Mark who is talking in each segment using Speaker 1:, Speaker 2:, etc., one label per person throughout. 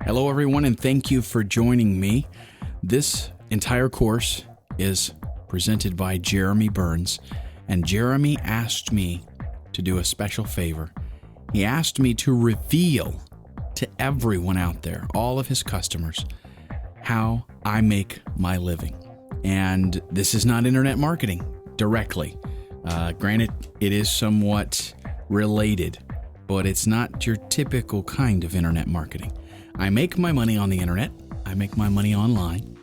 Speaker 1: Hello, everyone, and thank you for joining me. This entire course is presented by Jeremy Burns, and Jeremy asked me to do a special favor. He asked me to reveal to everyone out there, all of his customers, how I make my living. And this is not internet marketing directly. Granted, it is somewhat related, but it's not your typical kind of internet marketing. I make my money on the internet. I make my money online.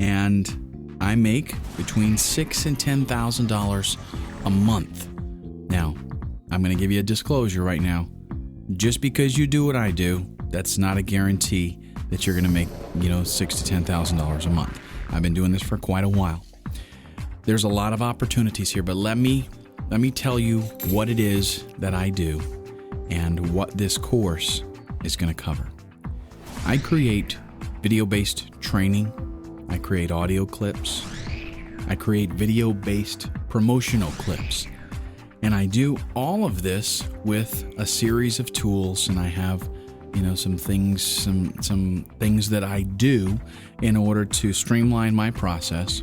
Speaker 1: And I make between $6,000 and $10,000 a month. Now, I'm going to give you a disclosure right now. Just because you do what I do, that's not a guarantee that you're going to make, $6,000 to $10,000 a month. I've been doing this for quite a while. There's a lot of opportunities here, but let me tell you what it is that I do and what this course is going to cover. I create video-based training. I create audio clips. I create video-based promotional clips. And I do all of this with a series of tools, and I have, some things that I do in order to streamline my process.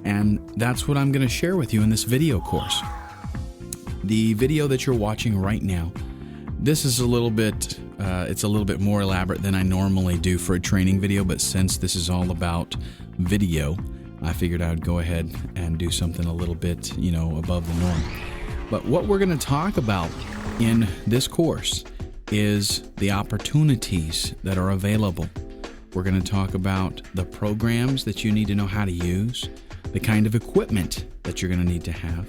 Speaker 1: And that's what I'm going to share with you in this video course. The video that you're watching right now, this is a little bit more elaborate than I normally do for a training video, but since this is all about video, I figured I would go ahead and do something a little bit, above the norm. But what we're going to talk about in this course is the opportunities that are available. We're going to talk about the programs that you need to know how to use, the kind of equipment that you're going to need to have.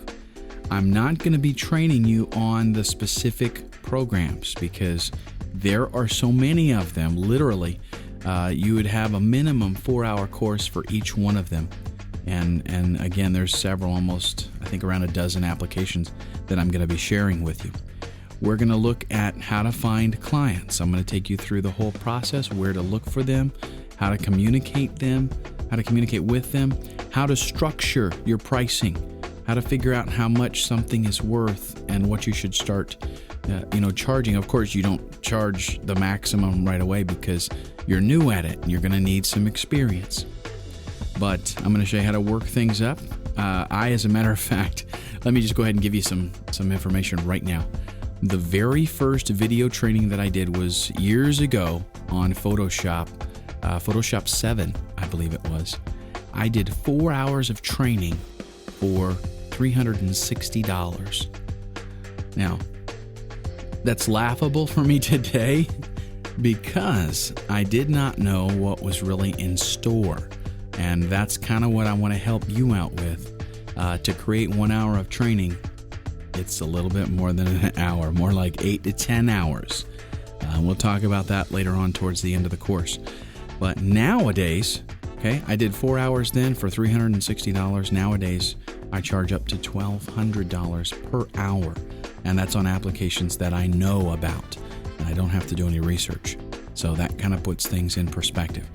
Speaker 1: I'm not going to be training you on the specific programs because there are so many of them. Literally, you would have a minimum 4-hour course for each one of them. And again, there's several, almost, I think around a dozen applications that I'm going to be sharing with you. We're going to look at how to find clients. I'm going to take you through the whole process, where to look for them, how to communicate with them, how to structure your pricing, how to figure out how much something is worth and what you should start charging. Of course, you don't charge the maximum right away because you're new at it and you're going to need some experience. But I'm going to show you how to work things up. As a matter of fact, let me just go ahead and give you some information right now. The very first video training that I did was years ago on Photoshop 7, I believe it was. I did 4 hours of training for $360. Now, that's laughable for me today because I did not know what was really in store. And that's kind of what I want to help you out with. To create 1 hour of training, it's a little bit more than an hour, more like 8 to 10 hours. We'll talk about that later on towards the end of the course. But nowadays, I did 4 hours then for $360. Nowadays, I charge up to $1,200 per hour. And that's on applications that I know about. And I don't have to do any research. So that kind of puts things in perspective.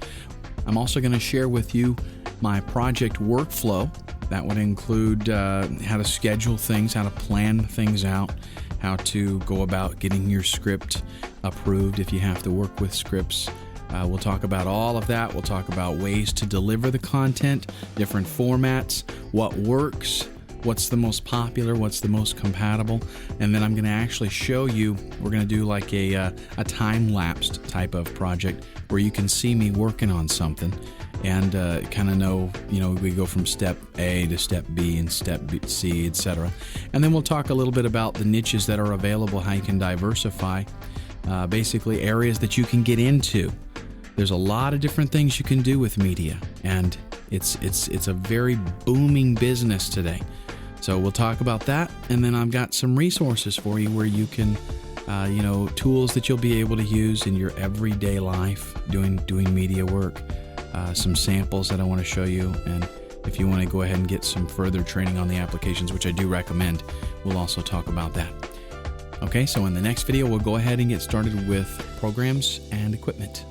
Speaker 1: I'm also going to share with you my project workflow. That would include how to schedule things, how to plan things out, how to go about getting your script approved if you have to work with scripts. We'll talk about all of that. We'll talk about ways to deliver the content, different formats, what works, what's the most popular, what's the most compatible. And then I'm going to actually show you, we're going to do like a time-lapsed type of project where you can see me working on something and kind of know, we go from step A to step B and step C, etc. And then we'll talk a little bit about the niches that are available, how you can diversify, basically areas that you can get into. There's a lot of different things you can do with media, and it's a very booming business today. So we'll talk about that, and then I've got some resources for you where you can, tools that you'll be able to use in your everyday life doing media work, some samples that I want to show you, and if you want to go ahead and get some further training on the applications, which I do recommend, we'll also talk about that. Okay, so in the next video, we'll go ahead and get started with programs and equipment.